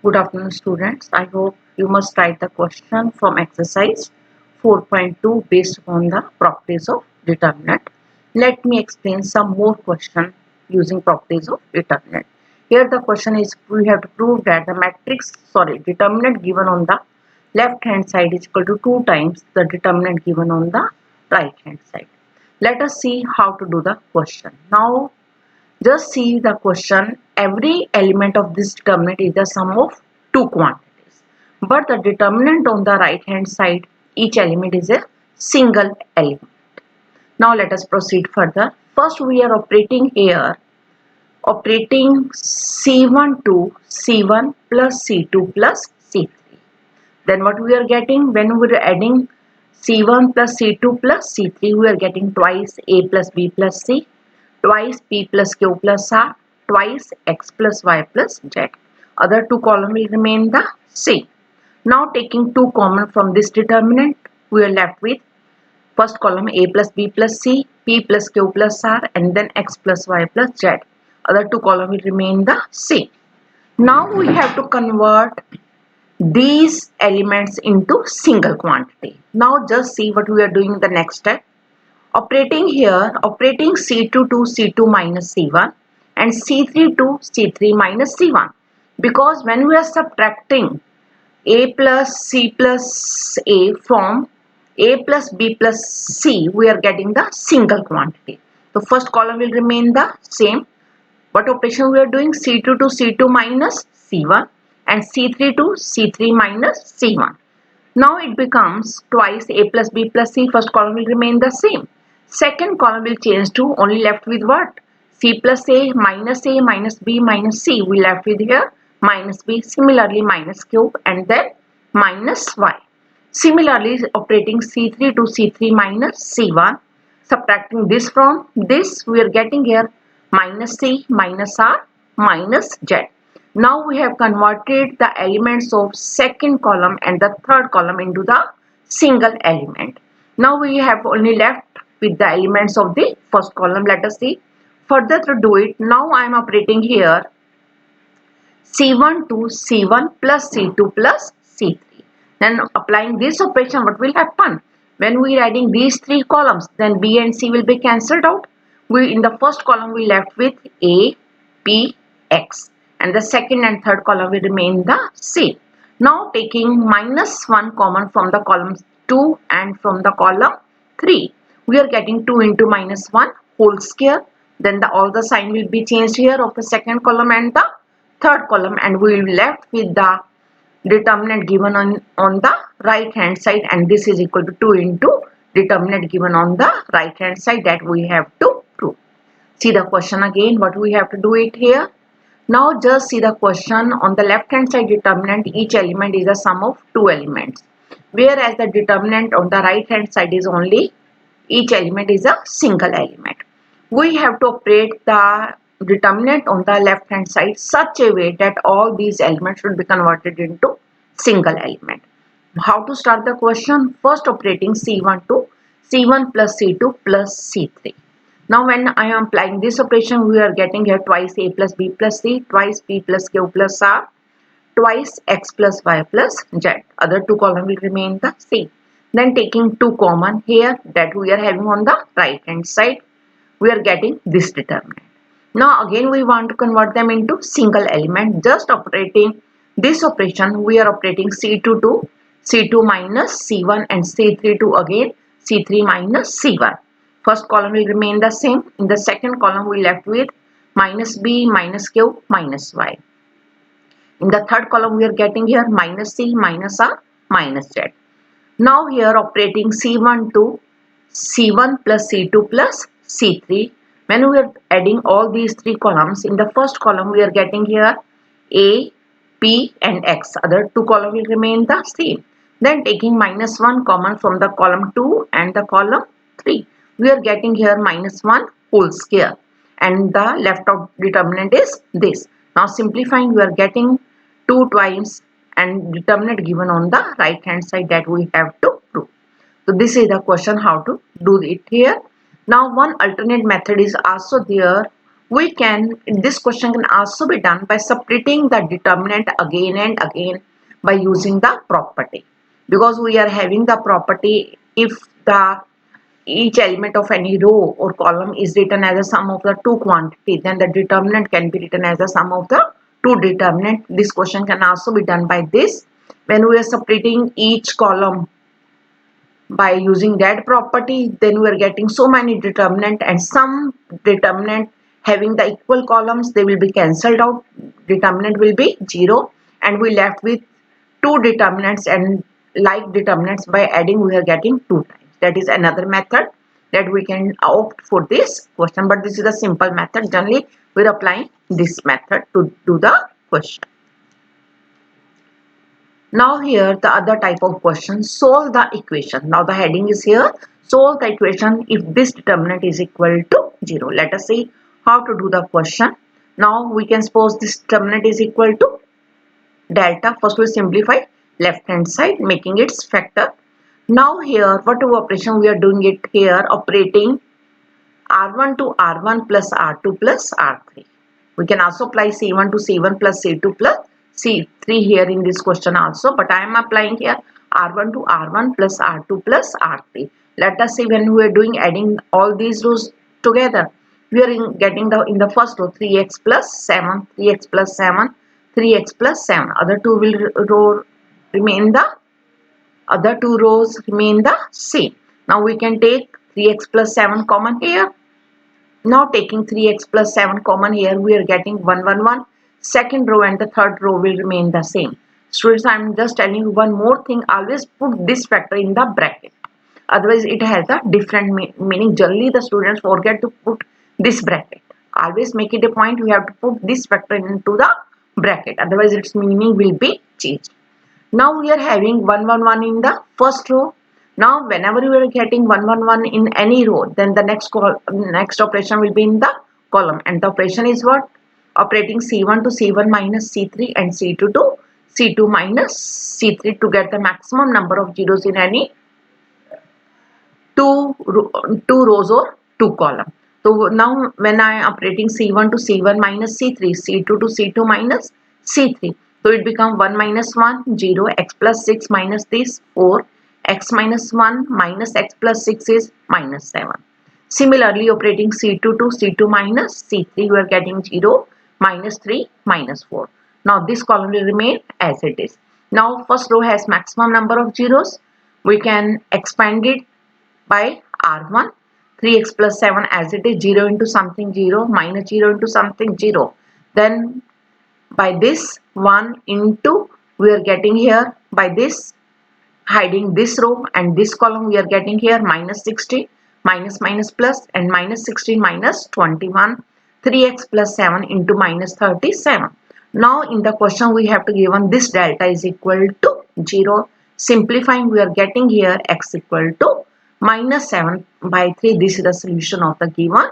Good afternoon, students. I hope you must write the question from exercise 4.2 based on the properties of determinant. Let me explain some more question using properties of determinant. Here the question is we have to prove that the determinant given on the left hand side is equal to 2 times the determinant given on the right hand side. Let us see how to do the question. Now just see the question. Every element of this determinant is the sum of two quantities. But the determinant on the right hand side, each element is a single element. Now let us proceed further. First we are operating here, operating C1 to C1 plus C2 plus C3. Then what we are getting when we are adding C1 plus C2 plus C3, we are getting twice A plus B plus C, twice P plus Q plus R, twice X plus Y plus Z. Other two columns will remain the same. Now taking two common from this determinant, we are left with first column A plus B plus C, P plus Q plus R, and then X plus Y plus Z. Other two columns will remain the same. Now we have to convert these elements into single quantity. Now just see what we are doing in the next step. Operating here, operating C2 to C2 minus C1 and C3 to C3 minus C1. Because when we are subtracting A plus C plus A from A plus B plus C, we are getting the single quantity. The first column will remain the same. What operation we are doing? C2 to C2 minus C1 and C3 to C3 minus C1. Now it becomes twice A plus B plus C. First column will remain the same. Second column will change to only left with what? C plus A minus B minus C. We left with here minus B. Similarly minus Q and then minus Y. Similarly operating C3 to C3 minus C1. Subtracting this from this, we are getting here minus C minus R minus Z. Now we have converted the elements of second column and the third column into the single element. Now we have only left with the elements of the first column. Let us see. Further to do it, now I am operating here C1 to C1 plus C2 plus C3. Then applying this operation, what will happen? When we are adding these three columns, then B and C will be cancelled out. In the first column we left with A, P, X, and the second and third column will remain the same. Now taking minus 1 common from the columns 2 and from the column 3, we are getting 2 into minus 1 whole square. Then all the sign will be changed here of the second column and the third column, and we will be left with the determinant given on the right hand side, and this is equal to 2 into determinant given on the right hand side that we have to prove. See the question again, what we have to do it here. Now just see the question. On the left hand side determinant, each element is a sum of two elements, whereas the determinant on the right hand side is only each element is a single element. We have to operate the determinant on the left hand side such a way that all these elements should be converted into single element. How to start the question? First operating C1 to C1 plus C2 plus C3. Now when I am applying this operation, we are getting here twice A plus B plus C, twice P plus Q plus R, twice X plus Y plus Z. Other two columns will remain the same. Then taking two common here that we are having on the right hand side, we are getting this determinant. Now again we want to convert them into single element. Just operating this operation, we are operating C2 to C2 minus C1 and C3 to again C3 minus C1. First column will remain the same. In the second column we left with minus B minus Q minus Y. In the third column we are getting here minus C minus R minus Z. Now here operating C1 to C1 plus C2 plus C3. When we are adding all these three columns, in the first column we are getting here A, P and X. Other two columns will remain the same. Then taking minus 1 common from the column 2 and the column 3. We are getting here minus 1 whole square. And the left out determinant is this. Now simplifying, we are getting 2 times and determinant given on the right hand side that we have to prove. So this is the question how to do it here. Now one alternate method is also there This question can also be done by splitting the determinant again and again by using the property, because we are having the property if the each element of any row or column is written as a sum of the two quantity, then the determinant can be written as a sum of the two determinant. This question can also be done by this, when we are splitting each column by using that property, then we are getting so many determinant, and some determinant having the equal columns, they will be cancelled out, determinant will be 0, and we left with two determinants, and like determinants by adding we are getting 2 times. That is another method that we can opt for this question, but this is a simple method. Generally we are applying this method to do the question. Now here the other type of question, solve the equation. Now the heading is here, solve the equation if this determinant is equal to 0. Let us see how to do the question. Now we can suppose this determinant is equal to delta. First we simplify left hand side, making its factor. Now here whatever operation we are doing it here, operating R1 to R1 plus R2 plus R3. We can also apply C1 to C1 plus C2 plus C3 here in this question also, but I am applying here R1 to R1 plus R2 plus R3. Let us see when we are doing adding all these rows together. We are getting in the first row 3x plus 7, 3x plus 7, 3x plus 7. Other two will remain the other two rows remain the same. Now we can take 3x plus 7 common here. Now taking 3x plus 7 common here, we are getting 1, 1, 1. Second row and the third row will remain the same. Students, I am just telling you one more thing. Always put this factor in the bracket. Otherwise, it has a different meaning. Generally, the students forget to put this bracket. Always make it a point. You have to put this factor into the bracket. Otherwise, its meaning will be changed. Now we are having 1, 1, 1 in the first row. Now whenever you are getting 1, 1, 1 in any row, then the next operation will be in the column, and the operation is what? Operating C1 to C1 minus C3 and C2 to C2 minus C3 to get the maximum number of zeros in any two rows or two column. So now when I am operating C1 to C1 minus C3, C2 to C2 minus C3, so it becomes 1 minus 1, 0, x plus 6 minus this 4, x minus 1 minus x plus 6 is minus 7. Similarly, operating C2 to C2 minus C3, you are getting 0, minus 3, minus 4. Now this column will remain as it is. Now first row has maximum number of zeros. We can expand it by R1, 3x plus 7 as it is, 0 into something 0, minus 0 into something 0. Then by this 1 into, we are getting here by this, hiding this row and this column, we are getting here minus 60, minus minus plus, and minus 16 minus 21, 3x plus 7 into minus 37. Now in the question we have to given this delta is equal to 0. Simplifying, we are getting here x equal to minus 7 by 3. This is the solution of the given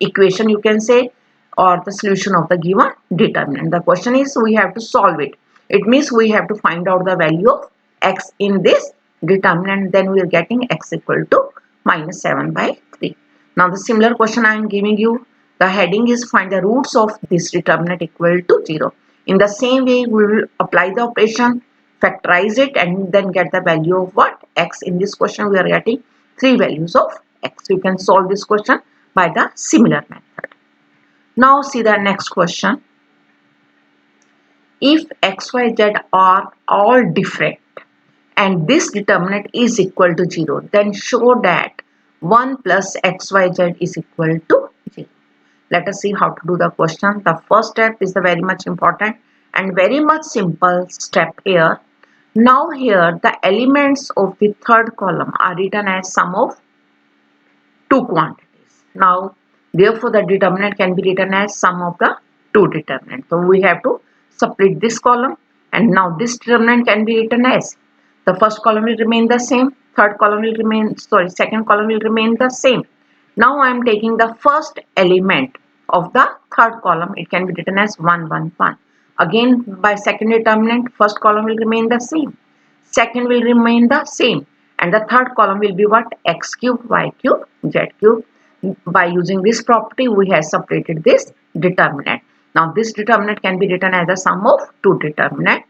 equation, you can say, or the solution of the given determinant. The question is we have to solve it. It means we have to find out the value of x in this determinant. Then we are getting x equal to minus 7 by 3. Now the similar question I am giving you. The heading is find the roots of this determinant equal to 0. In the same way, we will apply the operation, factorize it, and then get the value of what? X. In this question we are getting 3 values of x. You can solve this question by the similar method. Now see the next question. If x, y, z are all different and this determinant is equal to 0, then show that 1 plus x, y, z is equal to 0. Let us see how to do the question. The first step is the very much important and very much simple step here. Now here the elements of the third column are written as sum of two quantities. Now therefore the determinant can be written as sum of the two determinants. So we have to split this column, and now this determinant can be written as, the first column will remain the same, second column will remain the same. Now I am taking the first element of the third column. It can be written as 1, 1, 1. Again by second determinant, first column will remain the same, second will remain the same, and the third column will be what? X cube, y cube, z cube. By using this property, we have separated this determinant. Now this determinant can be written as a sum of two determinant.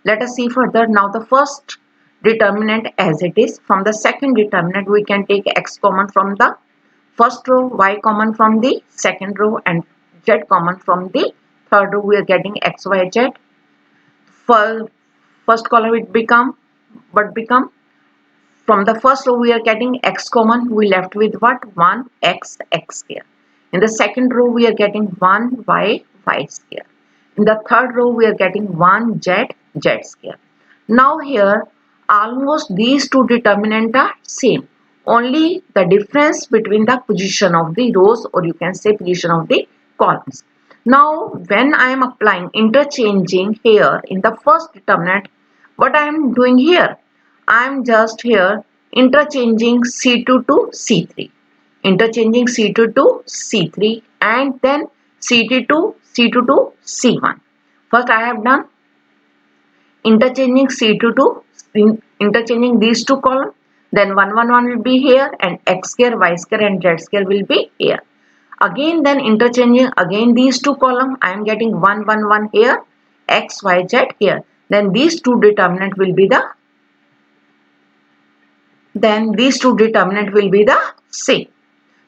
Let us see further. Now the first determinant as it is. From the second determinant, we can take x common from the first row, y common from the second row, and z common from the third row. We are getting x, y, z. First column it become from the first row we are getting x common. We left with what? 1 x square. In the second row we are getting 1 y square. In the third row we are getting 1 z square. Now here almost these two determinants are same. Only the difference between the position of the rows, or you can say position of the columns. Now when I am applying interchanging here in the first determinant, what I am doing here? I am just here interchanging C2 to C3. Interchanging C2 to C3 and then C2 to C1. First I have done interchanging C2 to interchanging these two columns. Then 1 1 1 will be here and x square, y square and z square will be here. Again then interchanging again these two columns. I am getting 1 1 1 here, x y z here. Then these two determinant will be the same.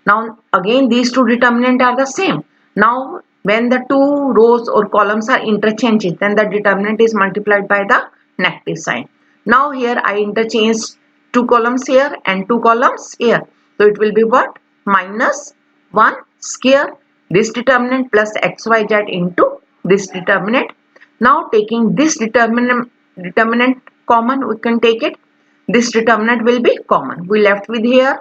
Now again these two determinant are the same. Now when the two rows or columns are interchanged, then the determinant is multiplied by the negative sign. Now here I interchange two columns here and two columns here. So it will be what? Minus 1 square this determinant plus xyz into this determinant. Now taking this determinant common, we can take it. This determinant will be common. We left with here,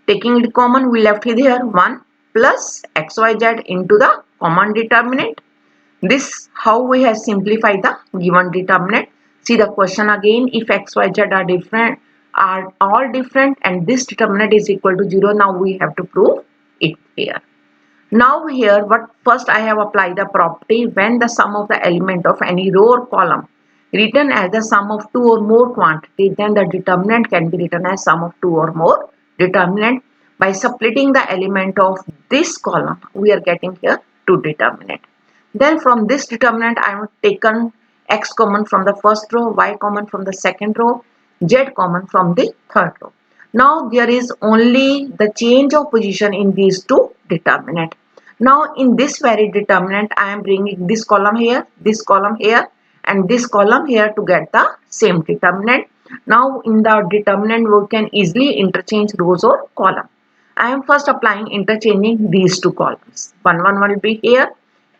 taking it common, we left with here 1 plus xyz into the common determinant. This how we have simplified the given determinant. See the question again. If xyz are different, are all different, and this determinant is equal to 0, now we have to prove it here. Now here what first I have applied the property when the sum of the element of any row or column written as the sum of two or more quantity, then the determinant can be written as sum of two or more determinant. By splitting the element of this column, we are getting here two determinant. Then from this determinant I have taken x common from the first row, y common from the second row, z common from the third row. Now there is only the change of position in these two determinant. Now in this very determinant I am bringing this column here and this column here to get the same determinant. Now in the determinant we can easily interchange rows or column. I am first applying interchanging these two columns. 1 1 will be here,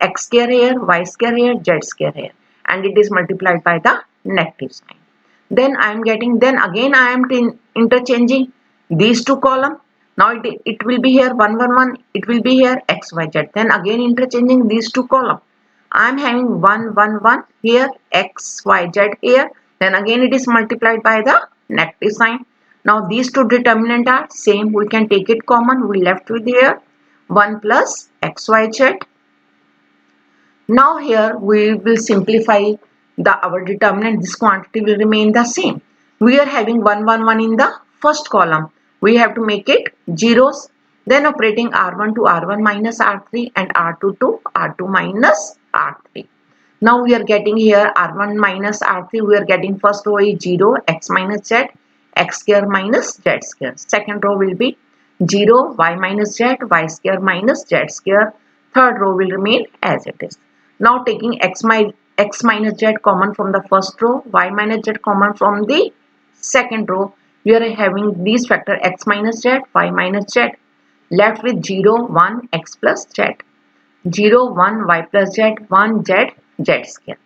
x square here, y square here, z square here, and it is multiplied by the negative sign. Then I am getting, then again I am interchanging these two columns. Now it will be here 1 1 1, it will be here x y z. Then again interchanging these two columns. I am having 1 1 1 here, x y z here. Then again it is multiplied by the negative sign. Now these two determinant are same. We can take it common. We left with here 1 plus x y z. Now here we will simplify our determinant. This quantity will remain the same. We are having 1 1 1 in the first column. We have to make it zeros. Then operating R1 to R1 minus R3 and R2 to R2 minus R3. Now we are getting here R1 minus R3. We are getting first row is 0, x minus z, x square minus z square. Second row will be 0, y minus z, y square minus z square. Third row will remain as it is. Now taking x minus z common from the first row, y minus z common from the second row, we are having these factor x minus z, y minus z, left with 0, 1, x plus z, 0, 1, y plus z, 1, z, z square.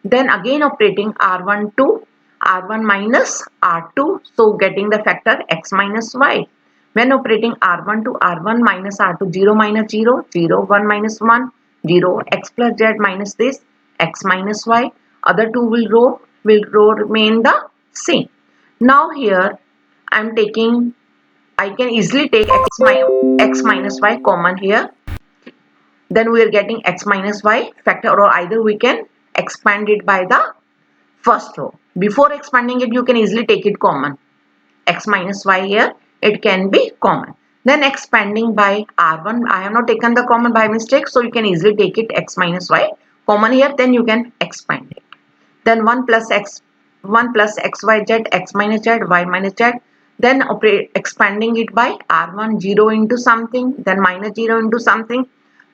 Then again operating R1 to R1 minus R2, so getting the factor x minus y. When operating R1 to R1 minus R2, 0 minus 0, 0, 1 minus 1, 0, x plus z minus this, x minus y. Other two will remain the same. Now here I can easily take x minus y common here. Then we are getting x minus y factor, or either we can expand it by the first row. Before expanding it, you can easily take it common. X minus y here, it can be common. Then expanding by r1, I have not taken the common by mistake, so you can easily take it x minus y common here, then you can expand it. Then 1 plus xyz, x minus z, y minus z. Then expanding it by r1, 0 into something, then minus 0 into something,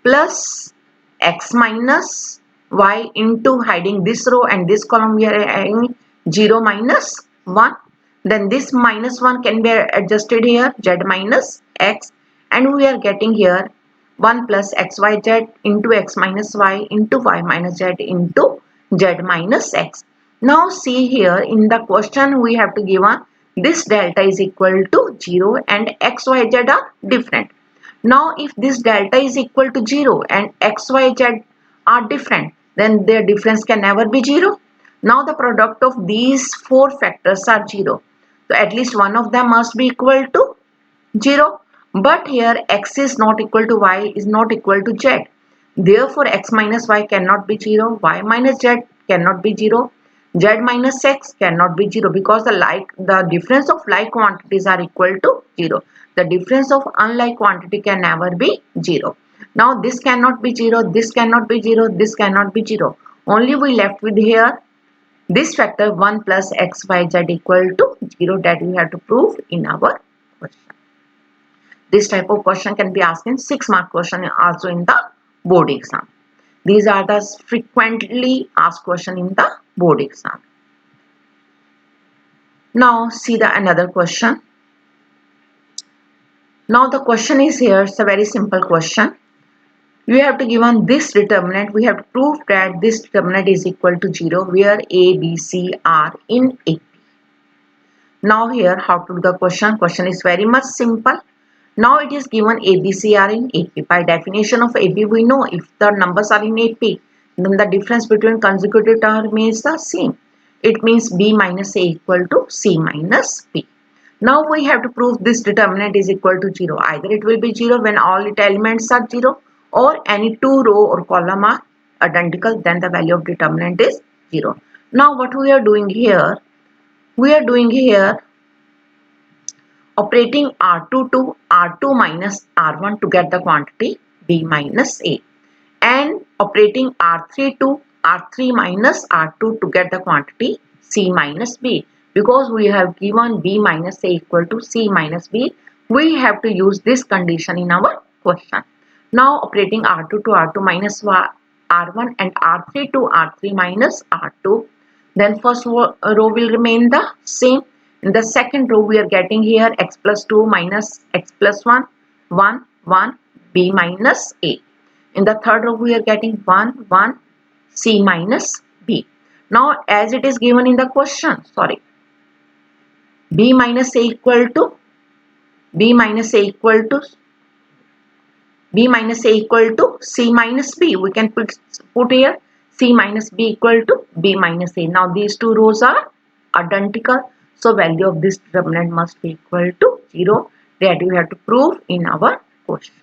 plus x minus y into, hiding this row and this column, we are adding 0 minus 1. Then this minus 1 can be adjusted here, z minus x, and we are getting here 1 plus xyz into x minus y into y minus z into z minus x. Now see here in the question we have to give on this delta is equal to 0 and x, y, z are different. Now if this delta is equal to 0 and x, y, z are different, then their difference can never be 0. Now the product of these four factors are 0. So at least one of them must be equal to 0. But here x is not equal to y is not equal to z. Therefore x minus y cannot be 0, y minus z cannot be 0, z minus x cannot be 0, because the difference of like quantities are equal to 0. The difference of unlike quantity can never be 0. Now this cannot be 0, this cannot be 0, this cannot be 0. Only we left with here this factor 1 plus xyz equal to 0 that we have to prove in our question. This type of question can be asked in 6-mark question also in the board exam. These are the frequently asked question in the board exam. Now see the another question. Now the question is here, it's a very simple question. We have to give on this determinant, we have to prove that this determinant is equal to 0 where a, b, c are in AP. Now here how to do the question. Question is very much simple. Now it is given ABC are in AP. By definition of AP, we know if the numbers are in AP, then the difference between consecutive term is the same. It means B minus A equal to C minus B. Now we have to prove this determinant is equal to 0. Either it will be 0 when all its elements are 0, or any two row or column are identical, then the value of determinant is 0. Now what we are doing here? We are doing here operating R2 to R2 minus R1 to get the quantity B minus A, and operating R3 to R3 minus R2 to get the quantity C minus B. Because we have given B minus A equal to C minus B, we have to use this condition in our question. Now operating R2 to R2 minus R1 and R3 to R3 minus R2, then first row will remain the same. In the second row we are getting here x plus 2 minus x plus 1, 1, 1, B minus A. In the third row we are getting 1, 1, C minus B. Now as it is given in the question, B minus A equal to B minus A equal to B minus A equal to C minus B. We can put here C minus B equal to B minus A. Now these two rows are identical. So value of this determinant must be equal to 0. That we have to prove in our question.